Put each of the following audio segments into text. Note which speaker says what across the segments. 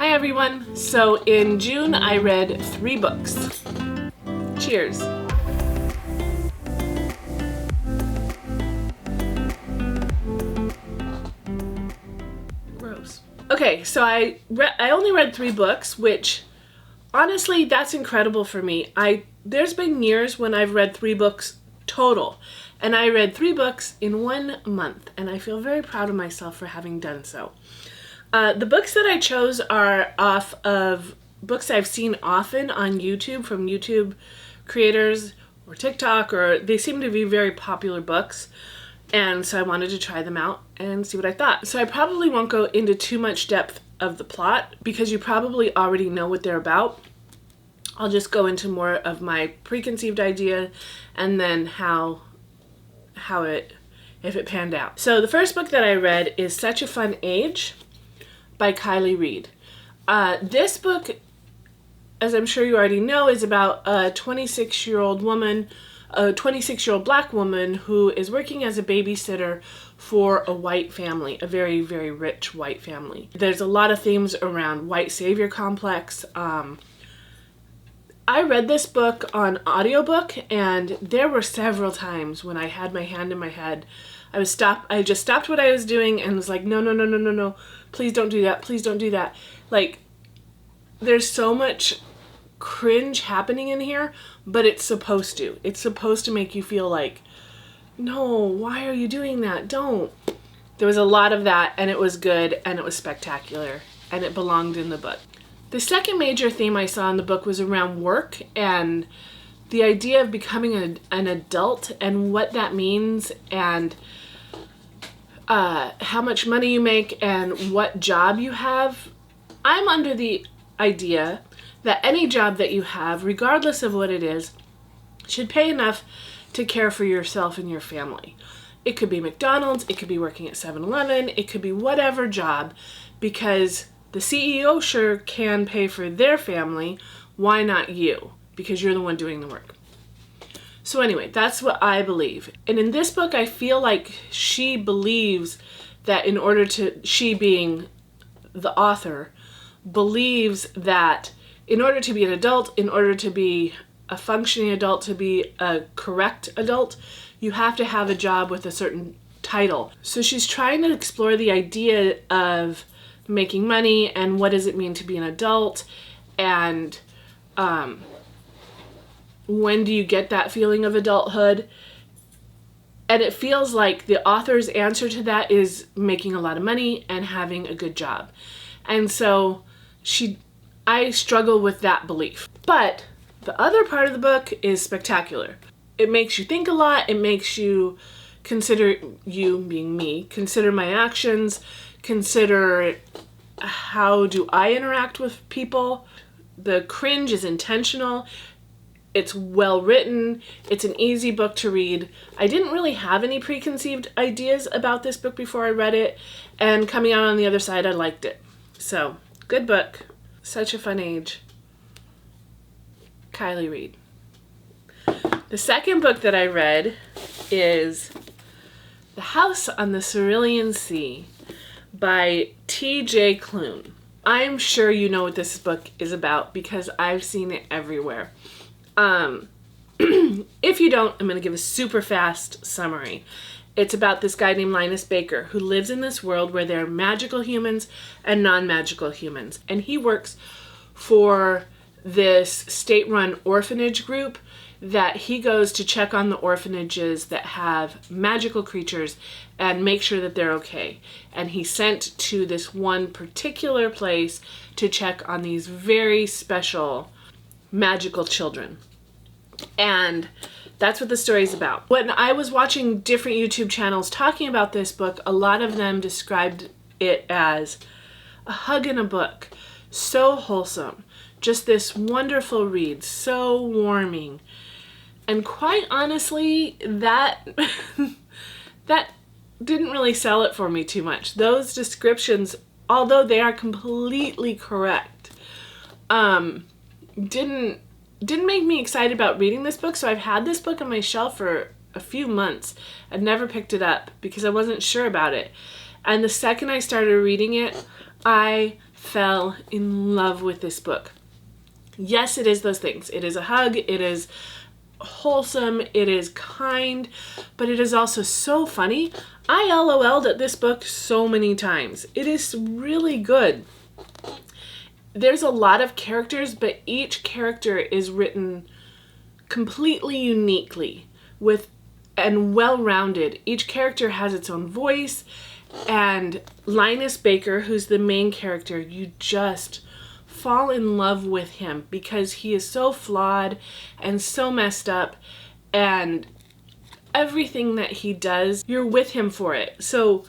Speaker 1: Hi everyone! So in June I read 3 books. Cheers! Gross. Okay, so I only read 3 books, which honestly that's incredible for me. There's been years when I've read 3 books total, and I read 3 books in 1 month, and I feel very proud of myself for having done so. The books that I chose are off of books I've seen often on YouTube from YouTube creators or TikTok, or they seem to be very popular books, and so I wanted to try them out and see what I thought. So I probably won't go into too much depth of the plot because you probably already know what they're about. I'll just go into more of my preconceived idea and then if it panned out. So the first book that I read is Such a Fun Age by Kylie Reed. This book, as I'm sure you already know, is about a 26-year-old black woman who is working as a babysitter for a white family, a very, very rich white family. There's a lot of themes around white savior complex. I read this book on audiobook, and there were several times when I had my hand in my head. I just stopped what I was doing and was like, no, please don't do that, please don't do that. Like, there's so much cringe happening in here, but it's supposed to. It's supposed to make you feel like, no, why are you doing that? Don't. There was a lot of that, and it was good, and it was spectacular, and it belonged in the book. The second major theme I saw in the book was around work and the idea of becoming an adult and what that means, and how much money you make and what job you have. I'm under the idea that any job that you have, regardless of what it is, should pay enough to care for yourself and your family. It could be McDonald's, it could be working at 7-Eleven, it could be whatever job, because the CEO sure can pay for their family. Why not you? Because you're the one doing the work. So anyway, that's what I believe. And in this book, I feel like she believes that she being the author, believes that in order to be an adult, in order to be a functioning adult, to be a correct adult, you have to have a job with a certain title. So she's trying to explore the idea of making money and what does it mean to be an adult, and when do you get that feeling of adulthood. And it feels like the author's answer to that is making a lot of money and having a good job. And so I struggle with that belief. But the other part of the book is spectacular. It makes you think a lot. It makes you consider, you being me, consider my actions, consider how do I interact with people. The cringe is intentional. It's well written. It's an easy book to read. I didn't really have any preconceived ideas about this book before I read it, and coming out on the other side, I liked it. So, good book. Such a Fun Age. Kylie Reed. The second book that I read is The House on the Cerulean Sea by T.J. Klune. I'm sure you know what this book is about because I've seen it everywhere. If you don't, I'm going to give a super fast summary. It's about this guy named Linus Baker who lives in this world where there are magical humans and non-magical humans. And he works for this state-run orphanage group that he goes to check on the orphanages that have magical creatures and make sure that they're okay. And he's sent to this one particular place to check on these very special magical children. And that's what the story's about. When I was watching different YouTube channels talking about this book, a lot of them described it as a hug in a book. So wholesome. Just this wonderful read. So warming. And quite honestly, that didn't really sell it for me too much. Those descriptions, although they are completely correct, didn't make me excited about reading this book. So I've had this book on my shelf for a few months. I've never picked it up because I wasn't sure about it. And the second I started reading it, I fell in love with this book. Yes, it is those things. It is a hug, it is wholesome, it is kind, but it is also so funny. I LOL'd at this book so many times. It is really good. There's a lot of characters, but each character is written completely uniquely and well-rounded. Each character has its own voice, and Linus Baker, who's the main character, you just fall in love with him because he is so flawed and so messed up, and everything that he does, you're with him for it. So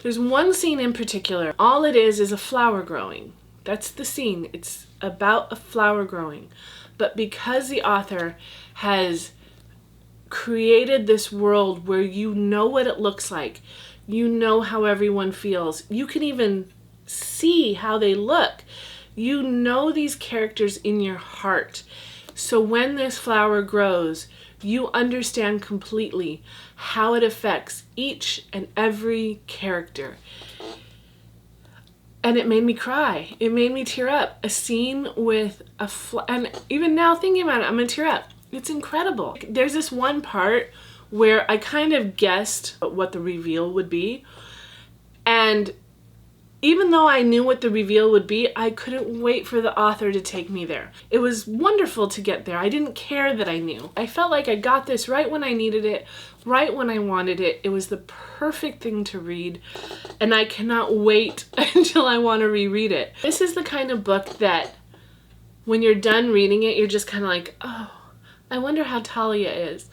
Speaker 1: there's one scene in particular. All it is a flower growing. That's the scene. It's about a flower growing. But because the author has created this world where you know what it looks like, you know how everyone feels, you can even see how they look, you know these characters in your heart. So when this flower grows, you understand completely how it affects each and every character. And it made me cry. It made me tear up. A scene with and even now thinking about it, I'm gonna tear up. It's incredible. There's this one part where I kind of guessed what the reveal would be. And even though I knew what the reveal would be, I couldn't wait for the author to take me there. It was wonderful to get there. I didn't care that I knew. I felt like I got this right when I needed it, right when I wanted it. It was the perfect thing to read, and I cannot wait until I want to reread it. This is the kind of book that when you're done reading it, you're just kind of like, oh, I wonder how Talia is.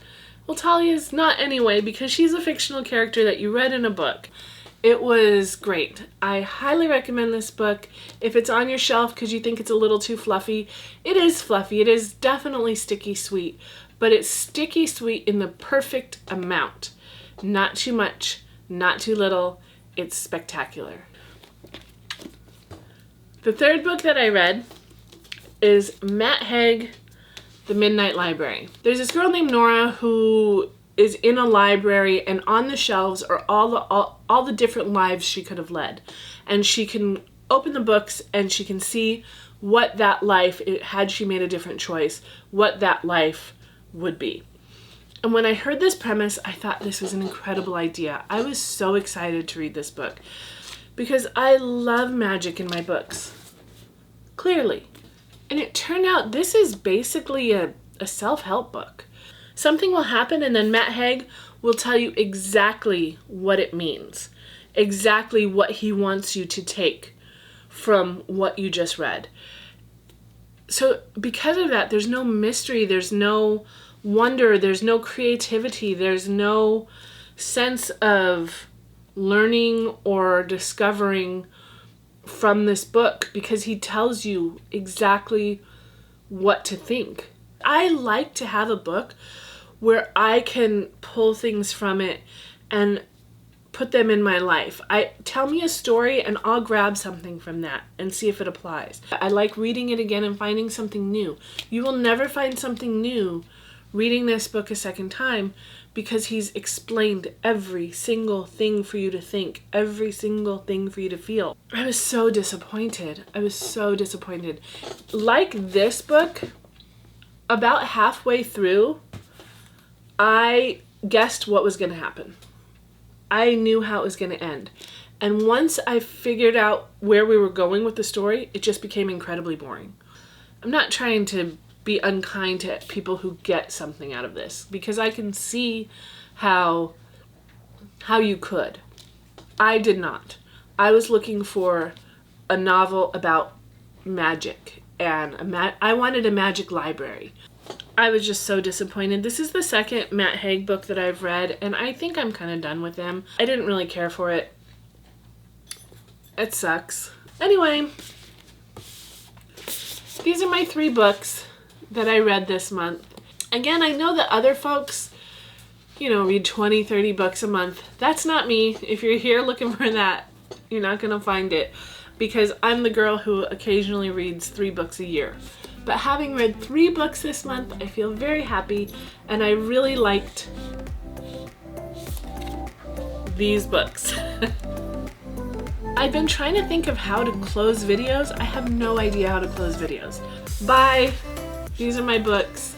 Speaker 1: Well, Talia's not anyway, because she's a fictional character that you read in a book. It was great. I highly recommend this book. If it's on your shelf because you think it's a little too fluffy, it is fluffy. It is definitely sticky sweet, but it's sticky sweet in the perfect amount. Not too much, not too little. It's spectacular. The third book that I read is Matt Haig, The Midnight Library. There's this girl named Nora who is in a library, and on the shelves are all the different lives she could have led. And she can open the books and she can see what that life, had she made a different choice, what that life would be. And when I heard this premise, I thought this was an incredible idea. I was so excited to read this book because I love magic in my books, clearly. And it turned out this is basically a self-help book. Something will happen and then Matt Haig will tell you exactly what it means, exactly what he wants you to take from what you just read. So because of that, there's no mystery, there's no wonder, there's no creativity, there's no sense of learning or discovering from this book because he tells you exactly what to think. I like to have a book where I can pull things from it and put them in my life. Tell me a story and I'll grab something from that and see if it applies. I like reading it again and finding something new. You will never find something new reading this book a second time because he's explained every single thing for you to think, every single thing for you to feel. I was so disappointed. Like this book, about halfway through, I guessed what was going to happen. I knew how it was going to end. And once I figured out where we were going with the story, it just became incredibly boring. I'm not trying to be unkind to people who get something out of this because I can see how you could. I did not. I was looking for a novel about magic and I wanted a magic library. I was just so disappointed. This is the second Matt Haig book that I've read, and I think I'm kind of done with him. I didn't really care for it. It sucks. Anyway, these are my 3 books that I read this month. Again, I know that other folks, read 20, 30 books a month. That's not me. If you're here looking for that, you're not going to find it because I'm the girl who occasionally reads 3 books a year. But having read 3 books this month, I feel very happy, and I really liked these books. I've been trying to think of how to close videos. I have no idea how to close videos. Bye. These are my books.